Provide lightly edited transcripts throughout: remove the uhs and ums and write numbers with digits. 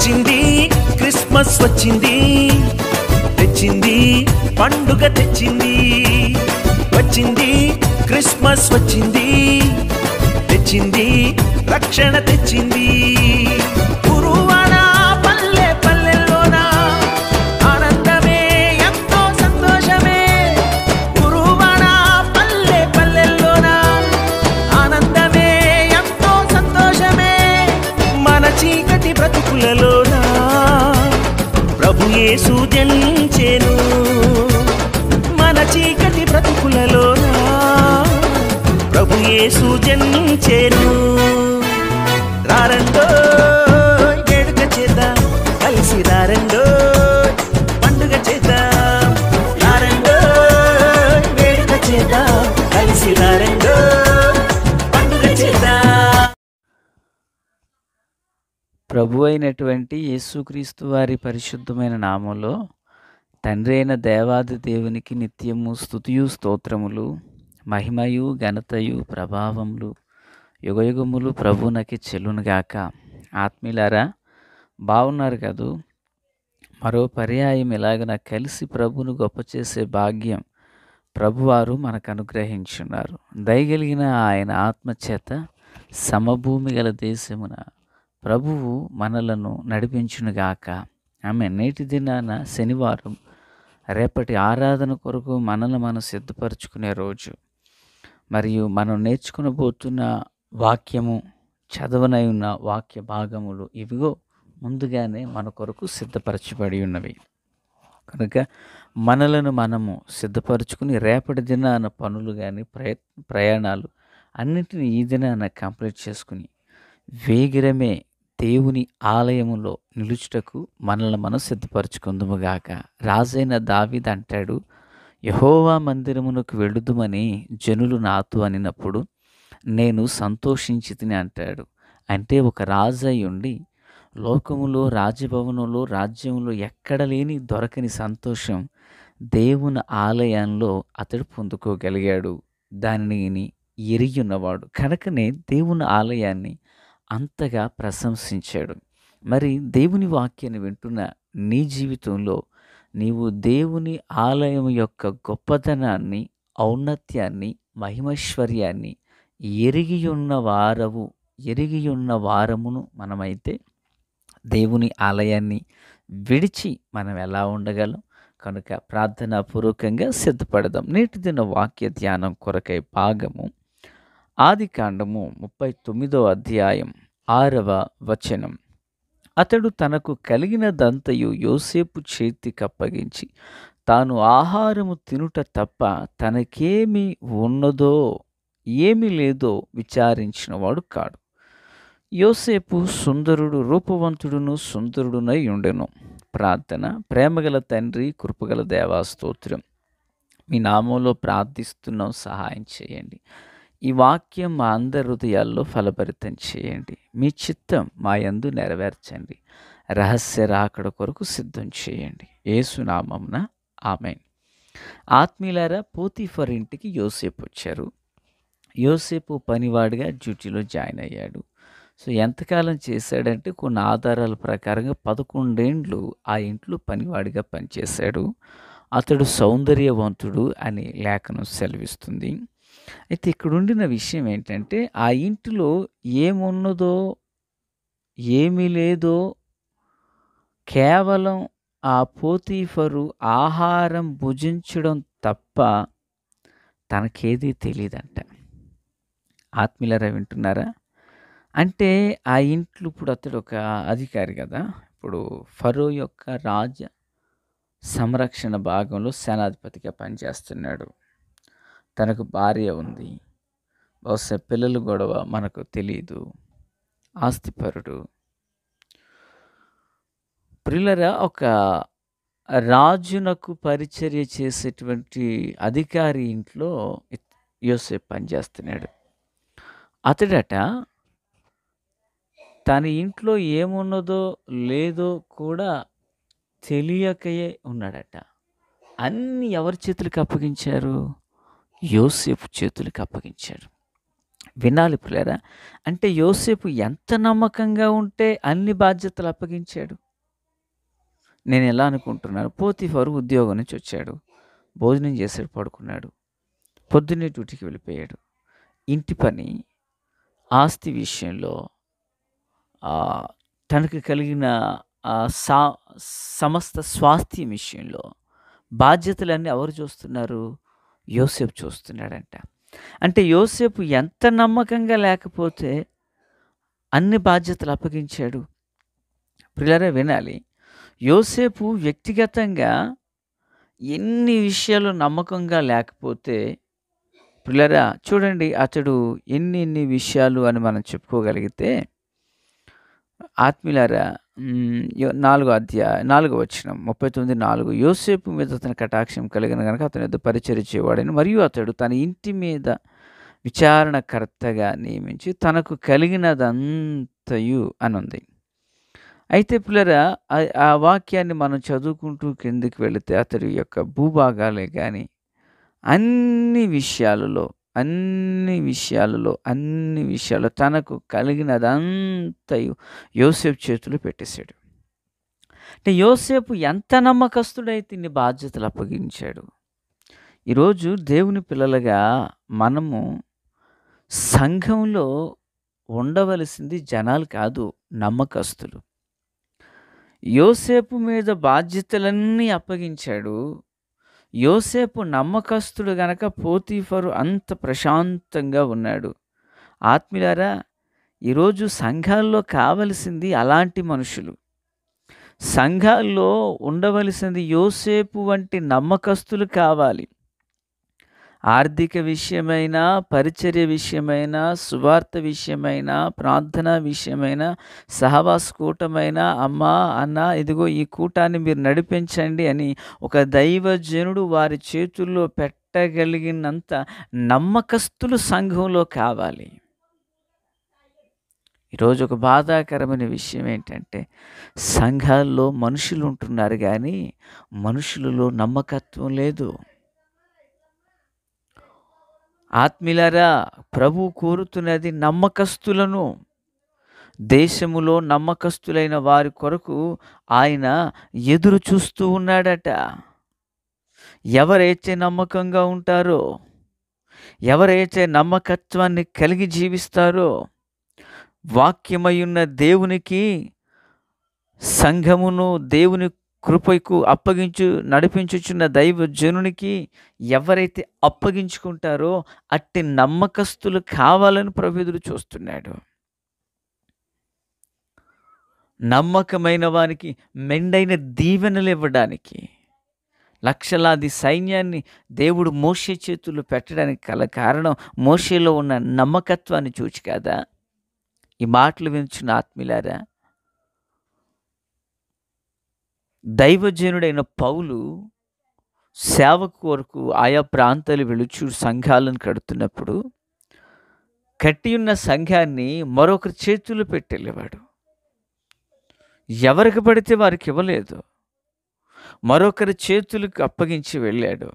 వచ్చింది క్రిస్మస్ వచ్చింది, తెచ్చింది పండుగ తెచ్చింది. వచ్చింది క్రిస్మస్ వచ్చింది, తెచ్చింది రక్షణ తెచ్చింది. గురువాడ పల్లె పల్లెల్లోన ఆనందమే ఎంతో సంతోషమే. గురువాడ పల్లె పల్లెల్లోన ఆనందమే ఎంతో సంతోషమే. మన చీకటి బ్రతుకులలోన ప్రభు యేసు జనించెను. మన చీకటి బ్రతుకులలోన ప్రభు యేసు జనించెను. రారండో వేడుక చేద్దాం, కలిసి రారండో పండుగ చేద్దాం. రారండో వేడుక చేద్దాం, కలిసి రారండో పండుగ చేద్దాం. ప్రభు అయినటువంటి యేసుక్రీస్తు వారి పరిశుద్ధమైన నామంలో తండ్రి అయిన దేవాది దేవునికి నిత్యము స్తుతియు స్తోత్రములు, మహిమయు ఘనతయు ప్రభావములు యుగయుగములు ప్రభువునకి చెల్లునుగాక. ఆత్మీయులారా, బాగున్నారు కదూ? మరో పర్యాయం ఇలాగన కలిసి ప్రభువును గొప్ప చేసే భాగ్యం ప్రభువారు మనకు అనుగ్రహించున్నారు. దయగలిగిన ఆయన ఆత్మచేత సమభూమి గల దేశమున ప్రభువు మనలను నడిపించునుగాక. ఆమె నేటి దినాన శనివారం, రేపటి ఆరాధన కొరకు మనల్ని మనం సిద్ధపరచుకునే రోజు. మరియు మనం నేర్చుకునబోతున్న వాక్యము, చదవనై ఉన్న వాక్య భాగములు ఇవిగో ముందుగానే మన కొరకు సిద్ధపరచబడి ఉన్నవి. కనుక మనలను మనము సిద్ధపరచుకుని రేపటి దినాన పనులు కానీ ప్రయాణాలు అన్నిటినీ ఈ దినాన కంప్లీట్ చేసుకుని వేగిరమే దేవుని ఆలయములో నిలుచుటకు మనల్ని మనం సిద్ధపరచుకుందుముగాక. రాజైన దావీదు అంటాడు, యెహోవా మందిరమునకు వెళ్ళుదుమని జనులు నాతో అనినప్పుడు నేను సంతోషించి తిని అంటాడు. అంటే ఒక రాజు అయి ఉండి లోకములో, రాజభవనంలో, రాజ్యంలో ఎక్కడ లేని దొరకని సంతోషం దేవుని ఆలయంలో అతడు పొందుకోగలిగాడు. దానిని ఎరిగి ఉన్నవాడు కనుకనే దేవుని ఆలయాన్ని అంతగా ప్రశంసించాడు. మరి దేవుని వాక్యాన్ని వింటున్న నీ జీవితంలో నీవు దేవుని ఆలయం యొక్క గొప్పతనాన్ని, ఔన్నత్యాన్ని, మహిమైశ్వర్యాన్ని ఎరిగి ఉన్న వారమును మనమైతే దేవుని ఆలయాన్ని విడిచి మనం ఎలా ఉండగలం? కనుక ప్రార్థనాపూర్వకంగా సిద్ధపడదాం. నేటి దిన వాక్య ధ్యానం కొరకై భాగము ఆదికాండము 39వ అధ్యాయం 6వ వచనం. అతడు తనకు కలిగినదంతయు యోసేపు చేతికి అప్పగించి తాను ఆహారము తినుట తప్ప తనకేమి ఉన్నదో ఏమి లేదో విచారించినవాడు కాడు. యోసేపు సుందరుడు, రూపవంతుడును సుందరుడునై ఉండెను. ప్రార్థన. ప్రేమగల తండ్రి, కృపగల దేవా, స్తోత్రం. మీ నామంలో ప్రార్థిస్తున్నాం, సహాయం చేయండి. ఈ వాక్యం మా అందరి హృదయాల్లో ఫలభరితం చేయండి. మీ చిత్తం మా యందు నెరవేర్చండి. రహస్య రాకడ కొరకు సిద్ధం చేయండి. యేసు నామమున ఆమేన్. ఆత్మీయులారా, పోతీఫర్ ఇంటికి యోసేపు వచ్చారు. యోసేపు పనివాడిగా డ్యూటీలో జాయిన్ అయ్యాడు. సో ఎంతకాలం చేశాడంటే కొన్ని ఆధారాల ప్రకారంగా 11 ఏండ్లు ఆ ఇంట్లో పనివాడిగా పనిచేశాడు. అతడు సౌందర్యవంతుడు అని లేఖనం సెలవిస్తుంది. అయితే ఇక్కడ ఉండిన విషయం ఏంటంటే, ఆ ఇంటిలో ఏమున్నదో ఏమీ లేదో కేవలం ఆ పోతీఫరు ఆహారం భుజించడం తప్ప తనకేదీ తెలియదంట. ఆత్మీయులారా, వింటున్నారా? అంటే ఆ ఇంట్లో ఇప్పుడు అతడు ఒక అధికారి కదా. ఇప్పుడు ఫరో యొక్క రాజ సంరక్షణ భాగంలో సేనాధిపతిగా పనిచేస్తున్నాడు. తనకు భార్య ఉంది. బహుశా పిల్లలు గొడవ మనకు తెలియదు. ఆస్తిపరుడు. ప్రియులరా, ఒక రాజునకు పరిచర్య చేసేటువంటి అధికారి ఇంట్లో యోసేపు పనిచేస్తున్నాడు. అతడట తన ఇంట్లో ఏమున్నదో లేదో కూడా తెలియకయే ఉన్నాడట. అన్నీ ఎవరి చేతులకు అప్పగించారు? యోసేపు చేతులకు అప్పగించాడు. వినాలి ప్రియులారా. అంటే యోసేపు ఎంత నమ్మకంగా ఉంటే అన్ని బాధ్యతలు అప్పగించాడు. నేను ఎలా అనుకుంటున్నాను, పోతీఫరు ఉద్యోగం నుంచి వచ్చాడు, భోజనం చేసాడు, పడుకున్నాడు, పొద్దున్నే డ్యూటీకి వెళ్ళిపోయాడు. ఇంటి పని, ఆస్తి విషయంలో తనకు కలిగిన సా సమస్త స్వాస్థ్యం విషయంలో బాధ్యతలన్నీ ఎవరు చూస్తున్నారు? యోసేపు చూస్తున్నాడంట. అంటే యోసేపు ఎంత నమ్మకంగా లేకపోతే అన్ని బాధ్యతలు అప్పగించాడు. ప్రియులారా వినాలి, యోసేపు వ్యక్తిగతంగా ఎన్ని విషయాలు నమ్మకంగా లేకపోతే, ప్రియులారా చూడండి, అతడు ఎన్ని విషయాలు అని మనం చెప్పుకోగలిగితే, ఆత్మీయులారా 4వ వచనం 39:4 యోసేపు మీద అతని కటాక్షం కలిగిన గనుక అతని యొద్ద పరిచర్య చేయవాడని, మరియు అతడు తన ఇంటి మీద విచారణకర్తగా నియమించి తనకు కలిగినదంతయు అని ఉంది. అయితే ప్రియులారా ఆ వాక్యాన్ని మనం చదువుకుంటూ కిందికి వెళితే అతడి యొక్క భూభాగాలే కానీ అన్ని విషయాలలో తనకు కలిగినదంతయు యోసేపు చేతులు పెట్టేశాడు. అంటే యోసేపు ఎంత నమ్మకస్తుడైతే ఇన్ని బాధ్యతలు అప్పగించాడు. ఈరోజు దేవుని పిల్లలుగా మనము సంఘంలో ఉండవలసింది జనాలు కాదు, నమ్మకస్తులు. యోసేపు మీద బాధ్యతలన్నీ అప్పగించాడు. యోసేపు నమ్మకస్తుడు గనక పోతీఫరు అంత ప్రశాంతంగా ఉన్నాడు. ఆత్మీయులారా, ఈరోజు సంఘాల్లో కావలసింది అలాంటి మనుషులు. సంఘాల్లో ఉండవలసింది యోసేపు వంటి నమ్మకస్తులు కావాలి. ఆర్థిక విషయమైనా, పరిచర్య విషయమైనా, సువార్త విషయమైనా, ప్రార్థన విషయమైనా, సహవాస కూటమైనా, అమ్మా అన్న ఇదిగో ఈ కూటాన్ని మీరు నడిపించండి అని ఒక దైవజనుడు వారి చేతుల్లో పెట్టగలిగినంత నమ్మకస్తులు సంఘంలో కావాలి. ఈరోజు ఒక బాధాకరమైన విషయం ఏంటంటే, సంఘాల్లో మనుషులు ఉంటున్నారు కానీ మనుషులలో నమ్మకత్వం లేదు. ఆత్మీయులారా, ప్రభు కోరుతున్నది నమ్మకస్తులను. దేశములో నమ్మకస్తులైన వారి కొరకు ఆయన ఎదురు చూస్తూ ఉన్నాడట. ఎవరైతే నమ్మకంగా ఉంటారో, ఎవరైతే నమ్మకత్వాన్ని కలిగి జీవిస్తారో, వాక్యమయున్న దేవునికి, సంఘమును దేవుని కృపకు నడిపించుచున్న దైవజనునికి ఎవరైతే అప్పగించుకుంటారో అట్టి నమ్మకస్తులు కావాలని ప్రభు ఎదురు చూస్తున్నాడు. నమ్మకమైన వానికి మెండైన దీవెనలు ఇవ్వడానికి, లక్షలాది సైన్యాన్ని దేవుడు మోషే చేతుల్లో పెట్టడానికి కల కారణం మోషేలో ఉన్న నమ్మకత్వాన్ని చూచి కదా. ఈ మాటలు వింటున్న ఆత్మీయులారా, దైవజనుడైన పౌలు సేవకు కొరకు ఆయా ప్రాంతాలు వెళుచు సంఘాలను కడుతున్నప్పుడు కట్టి ఉన్న సంఘాన్ని మరొకరి చేతులు పెట్టెళ్ళేవాడు. ఎవరికి పడితే వారికి ఇవ్వలేదు, మరొకరి చేతులకు అప్పగించి వెళ్ళాడు.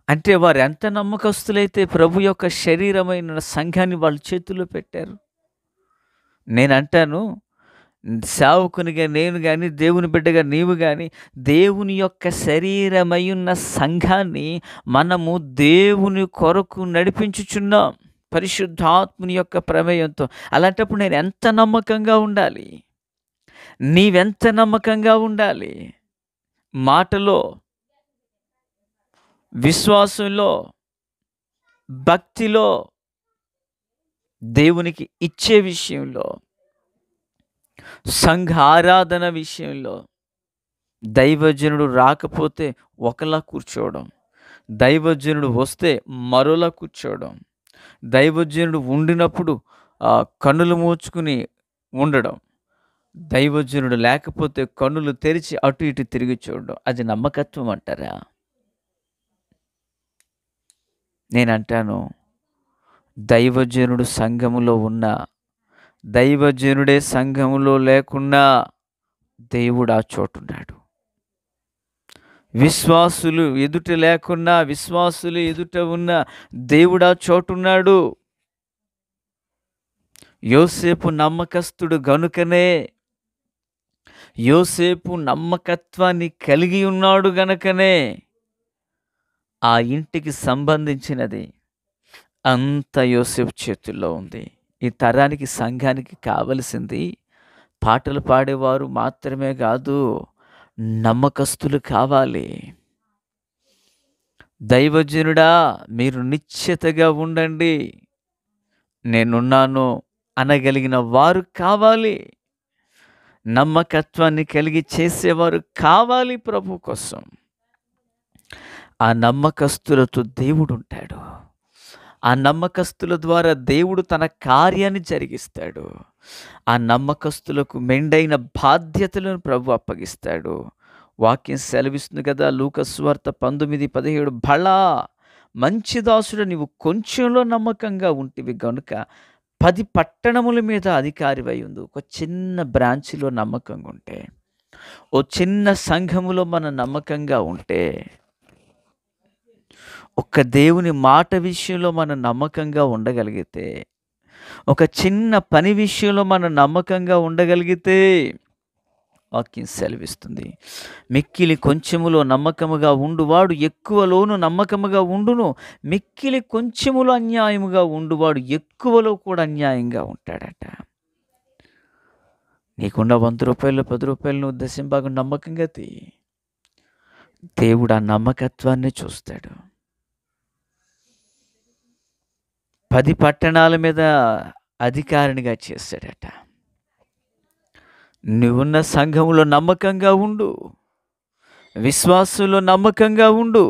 అంటే వారు ఎంత నమ్మకస్తులైతే ప్రభు యొక్క శరీరమైన సంఘాన్ని వాళ్ళ చేతుల్లో పెట్టారు. నేను అంటాను, సేవకునిగా నేను కానీ, దేవుని బిడ్డగా నీవు కానీ, దేవుని యొక్క శరీరమై ఉన్న సంఘాన్ని మనము దేవుని కొరకు నడిపించుచున్నాం పరిశుద్ధాత్ముని యొక్క ప్రమేయంతో. అలాంటప్పుడు నేను ఎంత నమ్మకంగా ఉండాలి, నీవెంత నమ్మకంగా ఉండాలి. మాటలో, విశ్వాసంలో, భక్తిలో, దేవునికి ఇచ్చే విషయంలో, సంఘ ఆరాధన విషయంలో. దైవజనుడు రాకపోతే ఒకలా కూర్చోవడం, దైవజనుడు వస్తే మరోలా కూర్చోవడం, దైవజనుడు ఉండినప్పుడు కన్నులు మూచుకుని ఉండడం, దైవజనుడు లేకపోతే కన్నులు తెరిచి అటు ఇటు తిరిగి చూడడం. అది నమ్మకత్వం అంటారా? నేనంటాను, దైవజనుడు సంఘములో ఉన్న, దైవజనుడే సంఘములో లేకున్నా దేవుడు ఆ చోటున్నాడు. విశ్వాసులు ఎదుట లేకున్నా విశ్వాసులు ఎదుట ఉన్న దేవుడా చోటున్నాడు. యోసేపు నమ్మకస్తుడు గనుకనే, యోసేపు నమ్మకత్వాన్ని కలిగి ఉన్నాడు గనుకనే ఆ ఇంటికి సంబంధించినది అంత యోసేపు చేతుల్లో ఉంది. ఈ తరానికి సంఘానికి కావలసింది పాటలు పాడేవారు మాత్రమే కాదు, నమ్మకస్తులు కావాలి. దైవజనుడా మీరు నిశ్చితగా ఉండండి, నేనున్నాను అనగలిగిన వారు కావాలి. నమ్మకత్వాన్ని కలిగి చేసేవారు కావాలి ప్రభు కోసం. ఆ నమ్మకస్తులతో దేవుడు ఉంటాడు. ఆ నమ్మకస్తుల ద్వారా దేవుడు తన కార్యాన్ని జరిగిస్తాడు. ఆ నమ్మకస్తులకు మెండైన బాధ్యతలను ప్రభు అప్పగిస్తాడు. వాక్యం సెలవిస్తుంది కదా, లూకా సువార్త 19:17, బలా మంచి దాసుడు, నీవు కొంచెంలో నమ్మకంగా ఉంటివి గనుక 10 పట్టణముల మీద అధికారివై ఉంది. ఒక చిన్న బ్రాంచ్లో నమ్మకంగా ఉంటే, ఓ చిన్న సంఘములో మనం నమ్మకంగా ఉంటే, ఒక్క దేవుని మాట విషయంలో మనం నమ్మకంగా ఉండగలిగితే, ఒక చిన్న పని విషయంలో మనం నమ్మకంగా ఉండగలిగితే, వాక్యం సెలవిస్తుంది, మిక్కిలి కొంచెములో నమ్మకముగా ఉండువాడు ఎక్కువలోను నమ్మకముగా ఉండును, మిక్కిలి కొంచెములో అన్యాయముగా ఉండువాడు ఎక్కువలో కూడా అన్యాయంగా ఉంటాడట. నీకున్న 100 రూపాయలు 10 రూపాయలను దశంభాగం నమ్మకంగా తీ. దేవుడు ఆ నమ్మకత్వాన్ని చూస్తాడు. 10 పట్టణాల మీద అధికారినిగా చేశాడట. నువ్వున్న సంఘంలో నమ్మకంగా ఉండు, విశ్వాసంలో నమ్మకంగా ఉండు,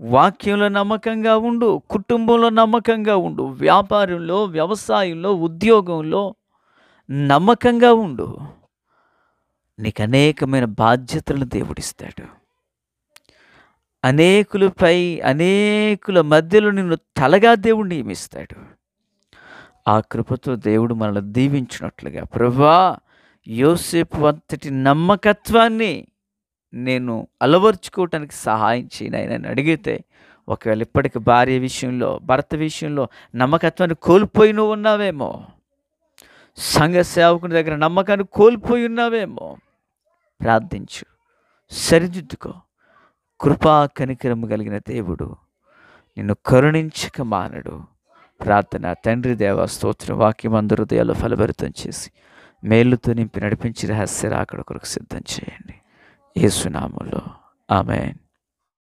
వాక్యంలో నమ్మకంగా ఉండు, కుటుంబంలో నమ్మకంగా ఉండు, వ్యాపారంలో, వ్యవసాయంలో, ఉద్యోగంలో నమ్మకంగా ఉండు. నీకు అనేకమైన బాధ్యతలను దేవుడిస్తాడు. అనేకులపై, అనేకుల మధ్యలో నిన్ను తలగా దేవుడు నియమిస్తాడు. ఆ కృపతో దేవుడు మనల్ని దీవించినట్లుగా, ప్రభువా యోసేపు అంతటి నమ్మకత్వాన్ని నేను అలవర్చుకోవటానికి సహాయం చేయను అని అడిగితే, ఒకవేళ ఇప్పటికి భార్య విషయంలో, భర్త విషయంలో నమ్మకత్వాన్ని కోల్పోయి నువ్వు ఉన్నావేమో, సంఘ సేవకుని దగ్గర నమ్మకాన్ని కోల్పోయి ఉన్నావేమో, ప్రార్థించు, సరిదిద్దుకో. కృపా కనికరము కలిగిన దేవుడు నిన్ను కరుణించక మానడు. ప్రార్థన. తండ్రి దేవ స్తోత్ర, వాక్యం అందరూ హృదయాల్లో ఫలభరితం చేసి మేలుతో నింపి నడిపించి రహస్య రాకడ కొరకు సిద్ధం చేయండి. యేసు నామములో ఆమేన్.